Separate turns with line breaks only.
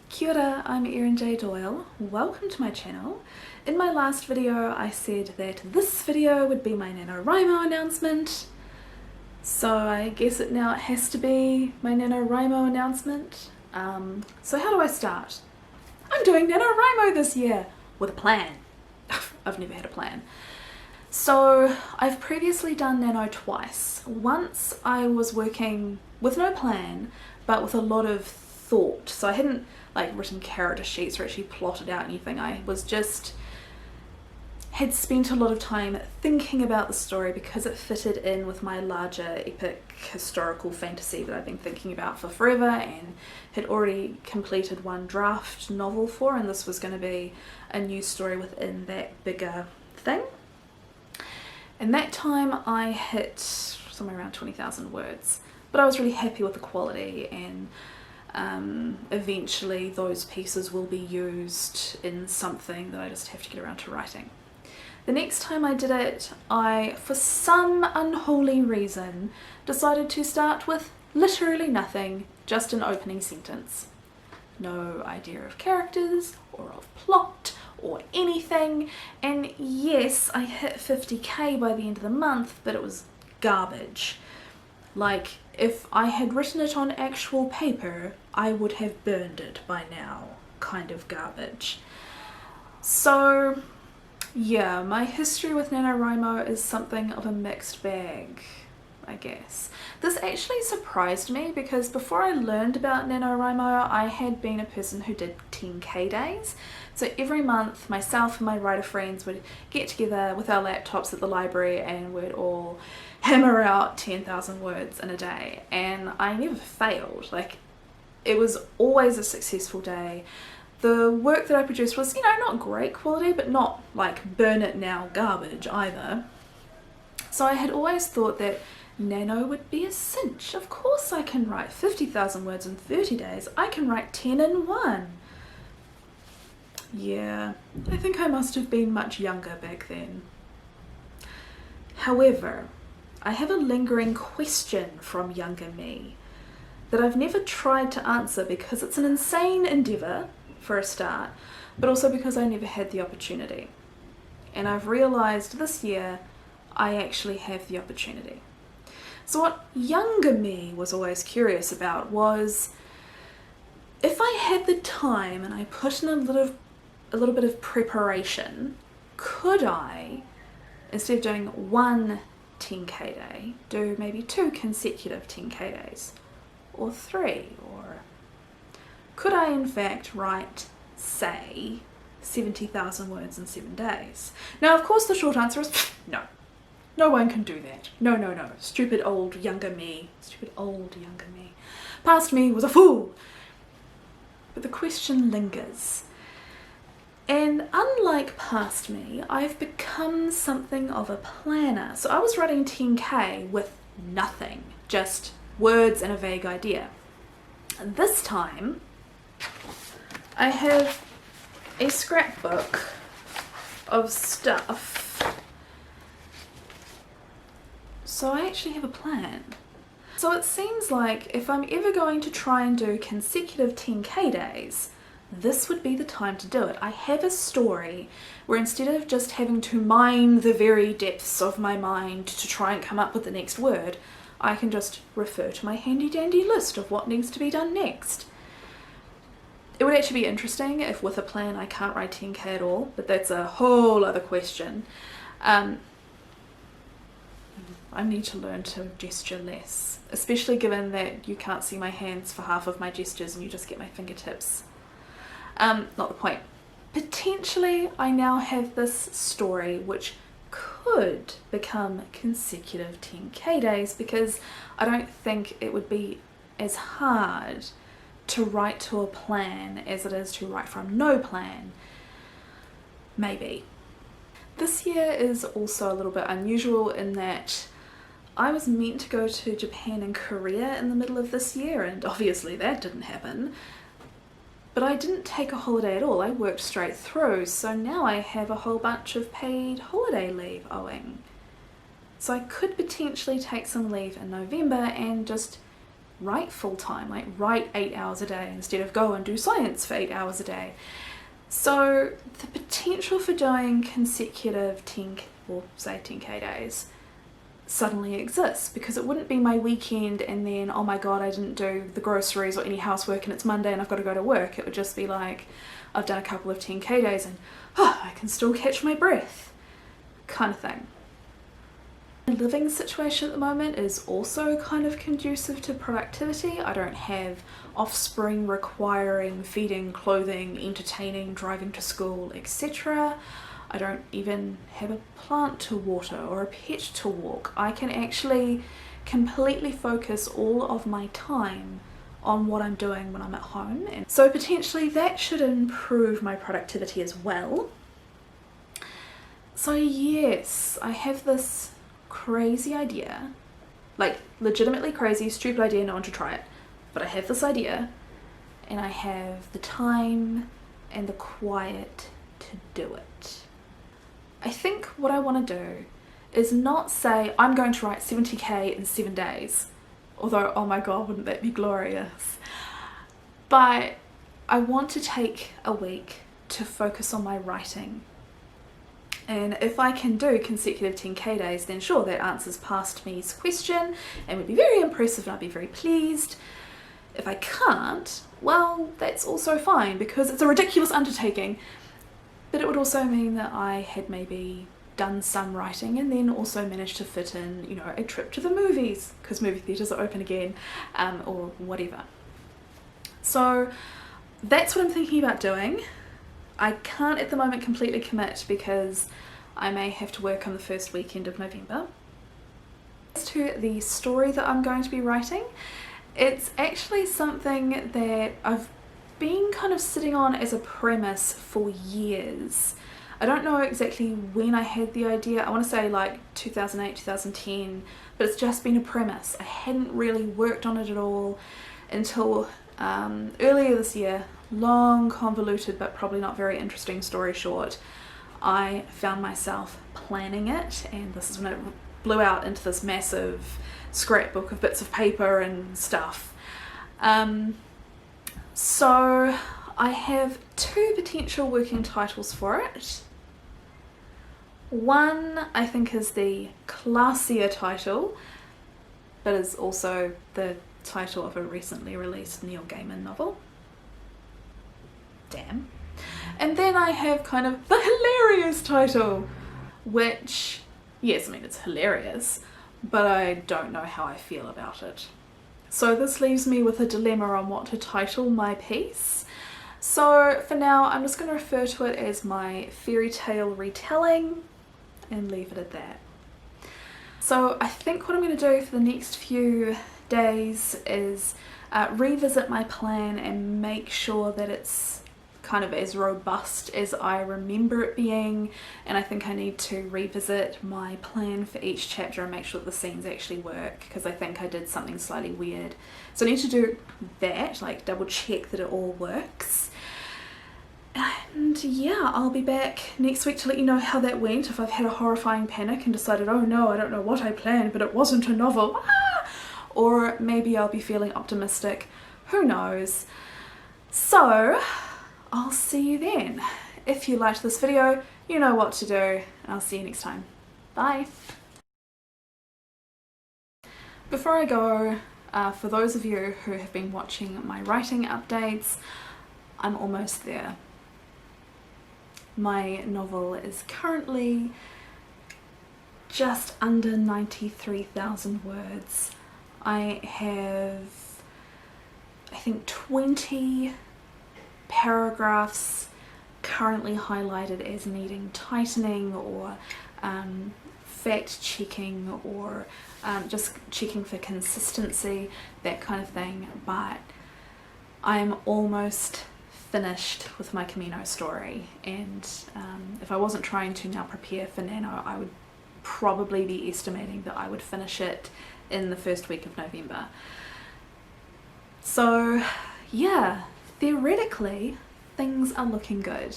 Kia ora, I'm Erin J. Doyle. Welcome to my channel. In my last video I said that this video would be my NaNoWriMo announcement. So I guess it has to be my NaNoWriMo announcement. So how do I start? I'm doing NaNoWriMo this year with a plan. I've never had a plan. So I've previously done Nano twice. Once I was working with no plan, but with a lot of thought. So I hadn't written character sheets or actually plotted out anything. I was just had spent a lot of time thinking about the story because it fitted in with my larger epic historical fantasy that I've been thinking about for forever and had already completed one draft novel for, and this was going to be a new story within that bigger thing. And that time I hit somewhere around 20,000 words, but I was really happy with the quality, and eventually those pieces will be used in something that I just have to get around to writing. The next time I did it, I, for some unholy reason, decided to start with literally nothing, just an opening sentence. No idea of characters or of plot or anything, and yes, I hit 50k by the end of the month, but it was garbage. Like, if I had written it on actual paper, I would have burned it by now. Kind of garbage. So yeah, my history with NaNoWriMo is something of a mixed bag, I guess. This actually surprised me because before I learned about NaNoWriMo, I had been a person who did 10k days. So every month, myself and my writer friends would get together with our laptops at the library and we'd all hammer out 10,000 words in a day. And I never failed. It was always a successful day. The work that I produced was, not great quality, but not burn it now garbage either. So I had always thought that Nano would be a cinch. Of course I can write 50,000 words in 30 days. I can write 10 in 1. Yeah, I think I must have been much younger back then. However, I have a lingering question from younger me that I've never tried to answer because it's an insane endeavour for a start, but also because I never had the opportunity. And I've realised this year I actually have the opportunity. So what younger me was always curious about was, if I had the time and I put in a little bit of preparation, could I, instead of doing one 10k day, do maybe 2 consecutive 10k days, or 3, or could I in fact write, say, 70,000 words in 7 days? Now of course the short answer is no. No one can do that. No, no, no. Stupid old younger me. Stupid old younger me. Past me was a fool. But the question lingers. And unlike past me, I've become something of a planner. So I was writing 10k with nothing, just words and a vague idea. And this time, I have a scrapbook of stuff. So I actually have a plan. So it seems like if I'm ever going to try and do consecutive 10k days, this would be the time to do it. I have a story where instead of just having to mine the very depths of my mind to try and come up with the next word, I can just refer to my handy dandy list of what needs to be done next. It would actually be interesting if with a plan I can't write 10k at all, but that's a whole other question. I need to learn to gesture less, especially given that you can't see my hands for half of my gestures and you just get my fingertips. Not the point. Potentially I now have this story which could become consecutive 10k days because I don't think it would be as hard to write to a plan as it is to write from no plan. Maybe. This year is also a little bit unusual in that I was meant to go to Japan and Korea in the middle of this year, and obviously that didn't happen. But I didn't take a holiday at all, I worked straight through, so now I have a whole bunch of paid holiday leave owing. So I could potentially take some leave in November and just write full-time, like write 8 hours a day instead of go and do science for 8 hours a day. So the potential for doing consecutive 10 or say 10k days suddenly exists, because it wouldn't be my weekend and then, oh my god, I didn't do the groceries or any housework and it's Monday and I've got to go to work. It would just be like, I've done a couple of 10k days and I can still catch my breath, kind of thing. My living situation at the moment is also kind of conducive to productivity. I don't have offspring requiring feeding, clothing, entertaining, driving to school, etc. I don't even have a plant to water or a pet to walk. I can actually completely focus all of my time on what I'm doing when I'm at home, and so potentially that should improve my productivity as well. So yes, I have this crazy idea, like legitimately crazy, stupid idea, no one should try it, but I have this idea and I have the time and the quiet to do it. I think what I want to do is not say I'm going to write 70k in 7 days, although oh my god, wouldn't that be glorious, but I want to take a week to focus on my writing. And if I can do consecutive 10k days, then sure, that answers past me's question and would be very impressive and I'd be very pleased. If I can't, well, that's also fine, because it's a ridiculous undertaking. But it would also mean that I had maybe done some writing and then also managed to fit in, you know, a trip to the movies, because movie theatres are open again, or whatever. So that's what I'm thinking about doing. I can't at the moment completely commit because I may have to work on the first weekend of November. As to the story that I'm going to be writing, it's actually something that I've been kind of sitting on as a premise for years. I don't know exactly when I had the idea. I want to say like 2008, 2010, but it's just been a premise. I hadn't really worked on it at all until earlier this year. Long, convoluted, but probably not very interesting story short, I found myself planning it, and this is when it blew out into this massive scrapbook of bits of paper and stuff. So I have two potential working titles for it. One I think is the classier title, but is also the title of a recently released Neil Gaiman novel. Damn. And then I have kind of the hilarious title, which, yes, I mean it's hilarious, but I don't know how I feel about it. So this leaves me with a dilemma on what to title my piece. So for now I'm just going to refer to it as my fairy tale retelling and leave it at that. So I think what I'm going to do for the next few days is revisit my plan and make sure that it's kind of as robust as I remember it being, and I think I need to revisit my plan for each chapter and make sure that the scenes actually work, because I think I did something slightly weird. So I need to do that, like double check that it all works. And yeah, I'll be back next week to let you know how that went, if I've had a horrifying panic and decided, oh no, I don't know what I planned, but it wasn't a novel. Or maybe I'll be feeling optimistic, who knows. So I'll see you then. If you liked this video, you know what to do, and I'll see you next time. Bye! Before I go, for those of you who have been watching my writing updates, I'm almost there. My novel is currently just under 93,000 words. I have, I think, 20 paragraphs currently highlighted as needing tightening or fact checking or just checking for consistency, that kind of thing, but I'm almost finished with my Camino story, and if I wasn't trying to now prepare for Nano, I would probably be estimating that I would finish it in the first week of November. So yeah, theoretically things are looking good.